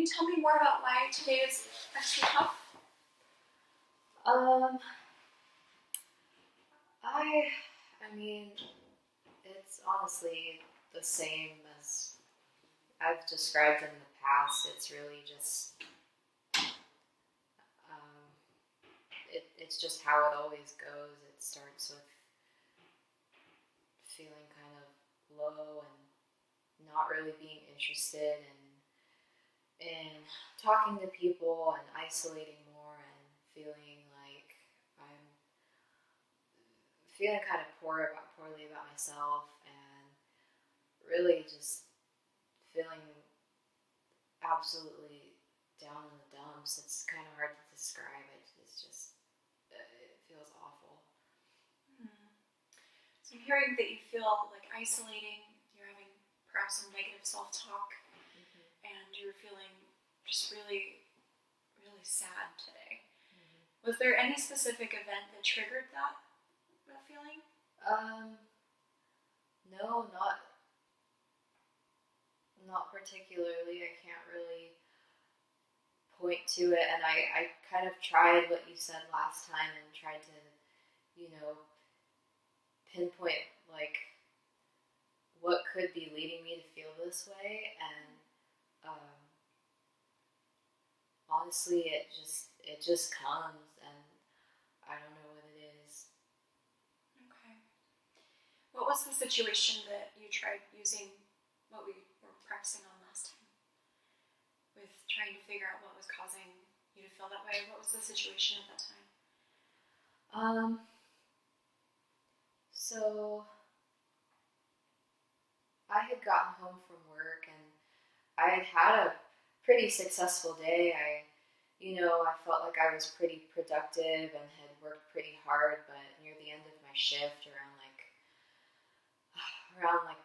you tell me more about why today is extra tough? I mean, it's honestly the same as I've described in the past. It's really just, it's just how it always goes. It starts with feeling kind of low and not really being interested in talking to people and isolating more and feeling like I'm feeling kind of poorly about myself and really just feeling absolutely down in the dumps. It's kind of hard to describe. It's just, it feels awful. So I'm hearing that you feel like isolating, you're having perhaps some negative self-talk, and you're feeling just really, really sad today. Was there any specific event that triggered that feeling? No, not particularly. I can't really point to it, and I kind of tried what you said last time and tried to, pinpoint like what could be leading me to feel this way, and honestly, it just comes, and I don't know what it is. Okay. What was the situation that you tried using what we were practicing on last time with trying to figure out what was causing you to feel that way? What was the situation at that time? So I had gotten home from work and I had had a pretty successful day. I felt like I was pretty productive and had worked pretty hard, but near the end of my shift, around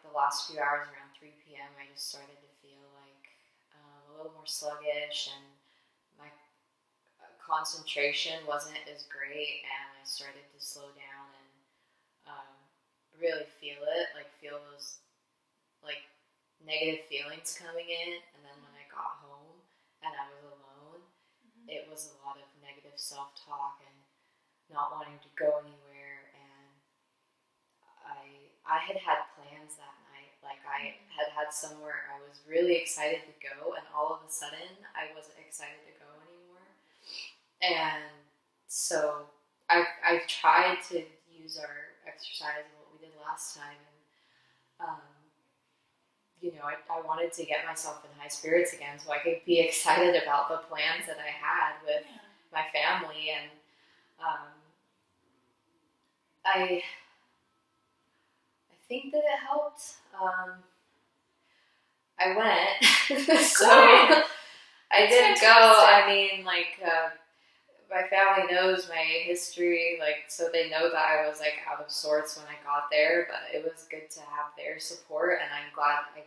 the last few hours, around 3 p.m., I just started to feel like a little more sluggish, and my concentration wasn't as great, and I started to slow down and really feel those negative feelings coming in. And then when I got home and I was alone, it was a lot of negative self-talk and not wanting to go anywhere. And I had had plans that night. I had somewhere I was really excited to go, and all of a sudden I wasn't excited to go anymore. And so I tried to use our exercise and what we did last time, and I wanted to get myself in high spirits again so I could be excited about the plans that I had with my family. And I think that it helped. I went, so I did go. I mean, my family knows my history, so they know that I was out of sorts when I got there, but it was good to have their support, and I'm glad I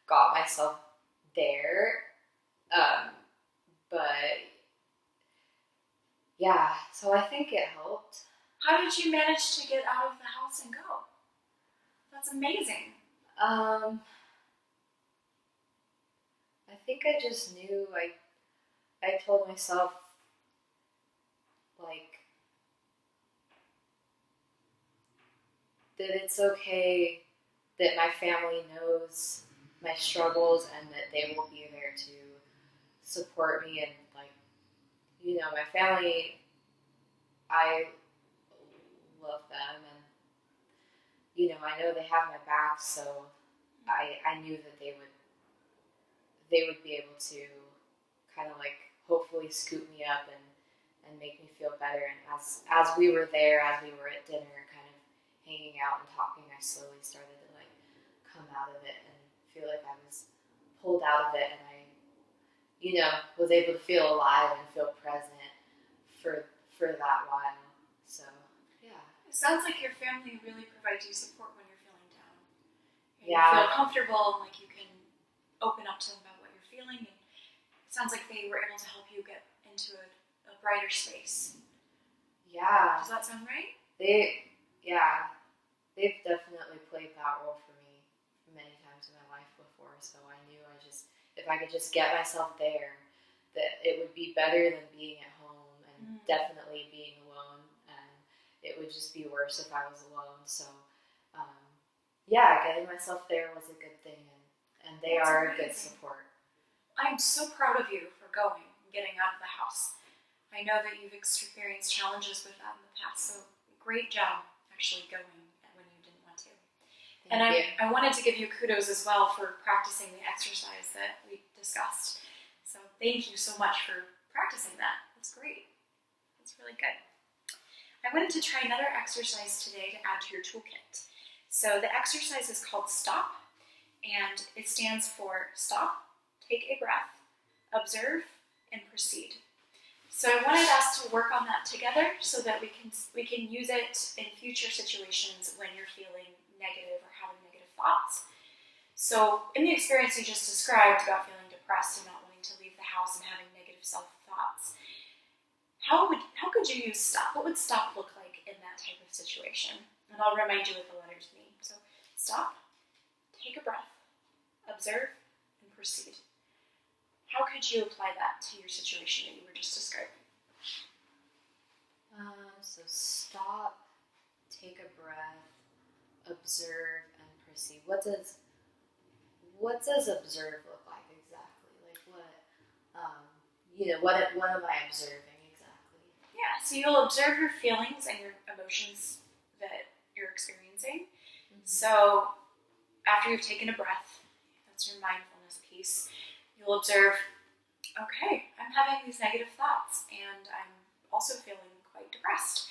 got myself there. But yeah, so I think it helped. How did you manage to get out of the house and go? That's amazing. I think I just knew, I told myself, that it's okay, that my family knows my struggles and that they will be there to support me. And my family, I love them, and I know they have my back, so I knew that they would be able to kind of hopefully scoop me up and make me feel better. And as we were there, as we were at dinner, kind of hanging out and talking, I slowly started to come out of it and feel like I was pulled out of it, and I was able to feel alive and feel present for that while. So yeah, it sounds like your family really provides you support when you're feeling down. You feel comfortable, and you can open up to them about what you're feeling, and it sounds like they were able to help you get into a brighter space. Yeah. Does that sound right? They've definitely played that role for me many times in my life before, so I knew if I could just get myself there, that it would be better than being at home and definitely being alone. And it would just be worse if I was alone. So, yeah, getting myself there was a good thing, and they That's are a good amazing. support. I'm so proud of you for going and getting out of the house. I know that you've experienced challenges with that in the past, so great job actually going when you didn't want to. And Thank you. I wanted to give you kudos as well for practicing the exercise that we discussed. So thank you so much for practicing that. That's great. That's really good. I wanted to try another exercise today to add to your toolkit. So the exercise is called STOP, and it stands for stop, take a breath, observe, and proceed. So I wanted us to work on that together so that we can use it in future situations when you're feeling negative or having negative thoughts. So in the experience you just described about feeling depressed and not wanting to leave the house and having negative self-thoughts, how could you use stop? What would stop look like in that type of situation? And I'll remind you what the letters mean. So stop, take a breath, observe, and proceed. How could you apply that to your situation that you were just describing? So stop, take a breath, observe, and proceed. What does observe look like exactly? Like what am I observing exactly? Yeah, so you'll observe your feelings and your emotions that you're experiencing. Mm-hmm. So after you've taken a breath, that's your mindfulness piece, you'll observe, okay, I'm having these negative thoughts and I'm also feeling quite depressed.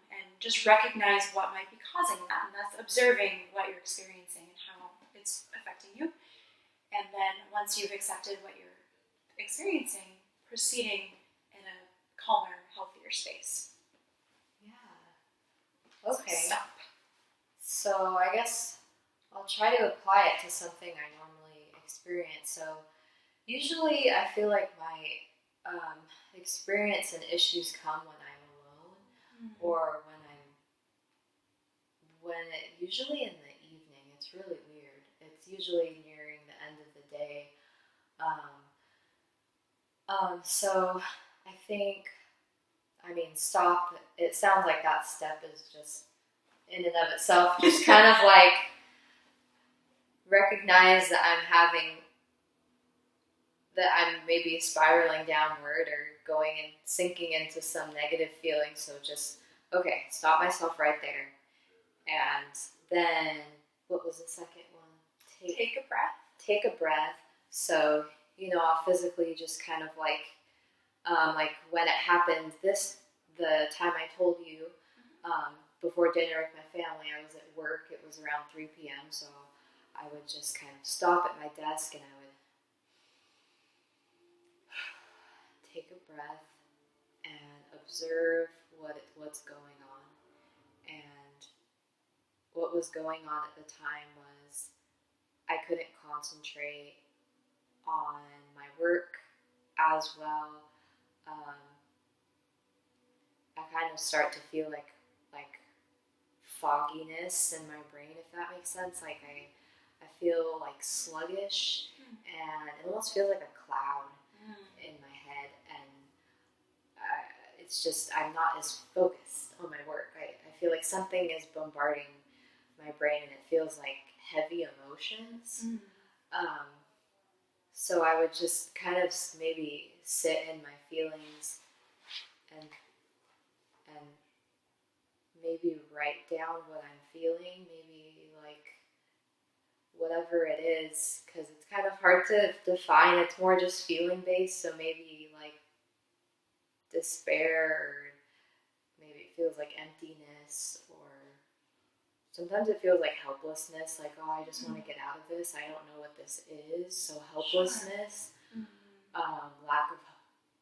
And just recognize what might be causing that. And that's observing what you're experiencing and how it's affecting you. And then once you've accepted what you're experiencing, proceeding in a calmer, healthier space. Yeah. Okay. So stop. So I guess I'll try to apply it to something I normally experience. So usually I feel like my experience and issues come when I'm alone, or usually in the evening. It's really weird. It's usually nearing the end of the day. So I think, stop. It sounds like that step is just in and of itself, just kind of like recognize that I'm maybe spiraling downward or going and sinking into some negative feeling. So just, okay, stop myself right there. And then, what was the second one? Take a breath. Take a breath. So, I'll physically just kind of like when it happened, the time I told you, before dinner with my family, I was at work. It was around 3 p.m. So I would just kind of stop at my desk and I would take a breath and observe what's going on. And what was going on at the time was I couldn't concentrate on my work as well. I kind of start to feel like fogginess in my brain, if that makes sense. Like I feel like sluggish, and it almost feels like a cloud in my head, and it's just I'm not as focused on my work. I feel like something is bombarding my brain, and it feels like heavy emotions. So I would just kind of maybe sit in my feelings and maybe write down what I'm feeling, maybe like whatever it is, because it's kind of hard to define. It's more just feeling based, so maybe like despair, or maybe it feels like emptiness, or sometimes it feels like helplessness, like, oh, I just want to get out of this, I don't know what this is, so helplessness,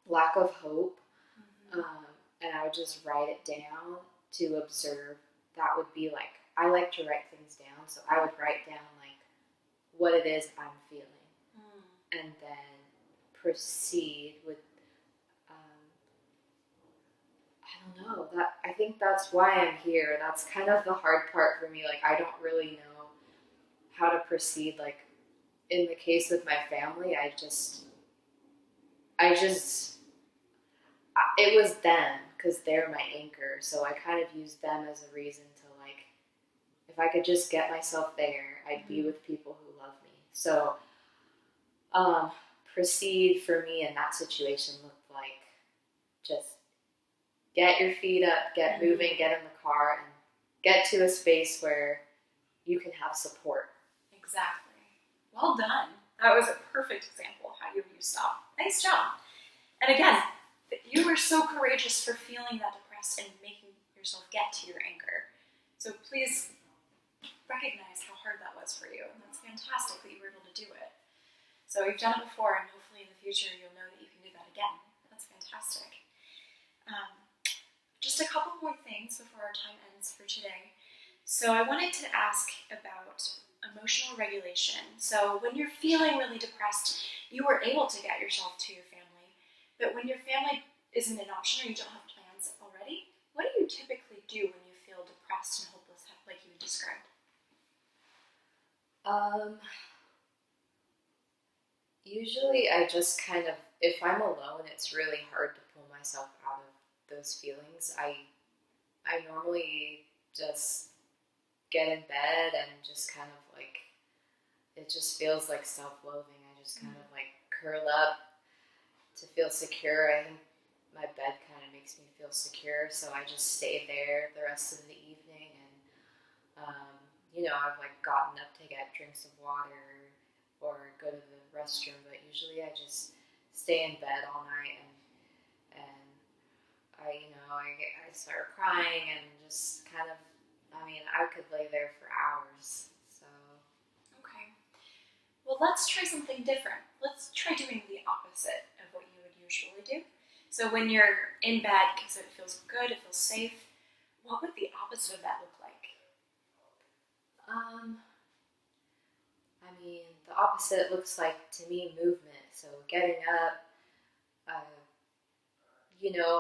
lack of hope, and I would just write it down to observe. That would be like, I like to write things down, so I would write down like what it is I'm feeling, and then proceed with I don't know, that I think that's why I'm here. That's kind of the hard part for me. Like, I don't really know how to proceed like in the case with my family, it was them because they're my anchor. So I kind of used them as a reason to like, if I could just get myself there, I'd be with people who love me. So, proceed for me in that situation looked like just get your feet up, get moving, get in the car, and get to a space where you can have support. Exactly. Well done. That was a perfect example of how you use stop. Nice job. And again, you were so courageous for feeling that depressed and making yourself get to your anchor. So please recognize how hard that was for you. And that's fantastic that you were able to do it. So you've done it before, and hopefully in the future you'll know that you can do that again. That's fantastic. Just a couple more things before our time ends for today. So I wanted to ask about emotional regulation. So when you're feeling really depressed, you were able to get yourself to your family. But when your family isn't an option or you don't have plans already, what do you typically do when you feel depressed and hopeless, like you described? Usually I just kind of, if I'm alone, it's really hard to pull myself out of those feelings. I normally just get in bed and just kind of like, it just feels like self-loathing. I just kind of like curl up to feel secure. I think my bed kind of makes me feel secure, so I just stay there the rest of the evening. And I've like gotten up to get drinks of water or go to the restroom, but usually I just stay in bed all night and I start crying and just kind of, I could lay there for hours. So Okay. Well, let's try something different. Let's try doing the opposite of what you would usually do. So when you're in bed because it feels good, it feels safe, what would the opposite of that look like? The opposite looks like to me movement. So getting up,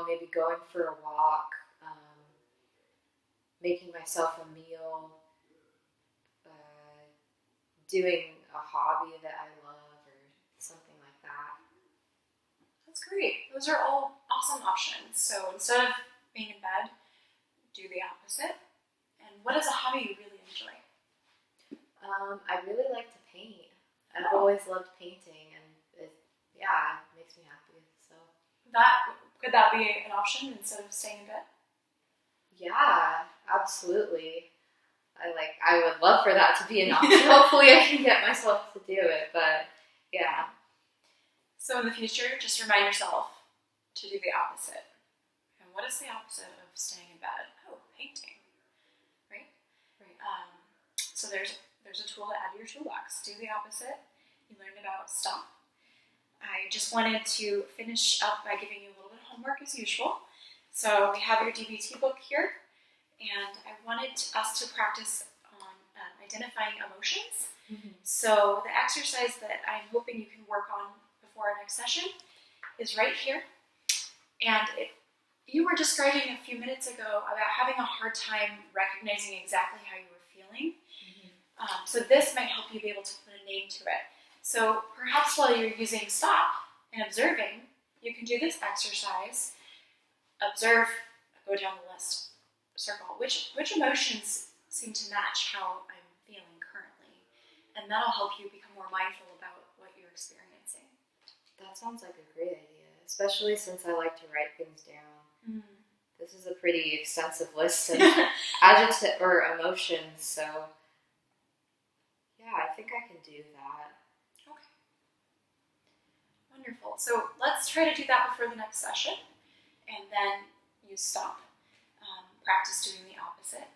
maybe going for a walk, making myself a meal, doing a hobby that I love or something like that. That's great. Those are all awesome options. So instead of being in bed, do the opposite. And what is a hobby you really enjoy? I really like to paint. I've always loved painting, and it makes me happy. So Could that be an option instead of staying in bed? Yeah, absolutely. I would love for that to be an option. Hopefully I can get myself to do it, but yeah. So in the future, just remind yourself to do the opposite. And what is the opposite of staying in bed? Oh, painting, right? Right. So there's a tool to add to your toolbox. Do the opposite. You learned about stop. I just wanted to finish up by giving you a little bit of homework as usual. So we have your DBT book here, and I wanted us to practice on identifying emotions. Mm-hmm. So the exercise that I'm hoping you can work on before our next session is right here. And you were describing a few minutes ago about having a hard time recognizing exactly how you were feeling. Mm-hmm. So this might help you be able to put a name to it. So perhaps while you're using stop and observing, you can do this exercise. Observe, go down the list, circle. Which emotions seem to match how I'm feeling currently? And that'll help you become more mindful about what you're experiencing. That sounds like a great idea, especially since I like to write things down. Mm. This is a pretty extensive list of adjective or emotions, so yeah, I think I can do that. Okay. Wonderful. So let's try to do that before the next session, and then you stop. Practice doing the opposite.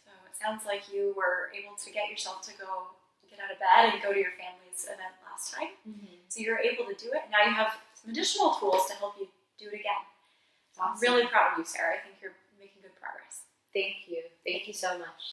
So it sounds like you were able to get yourself to go get out of bed and go to your family's event last time. Mm-hmm. So you're able to do it. Now you have some additional tools to help you do it again. So awesome. I'm really proud of you, Sarah. I think you're making good progress. Thank you. Thank you so much.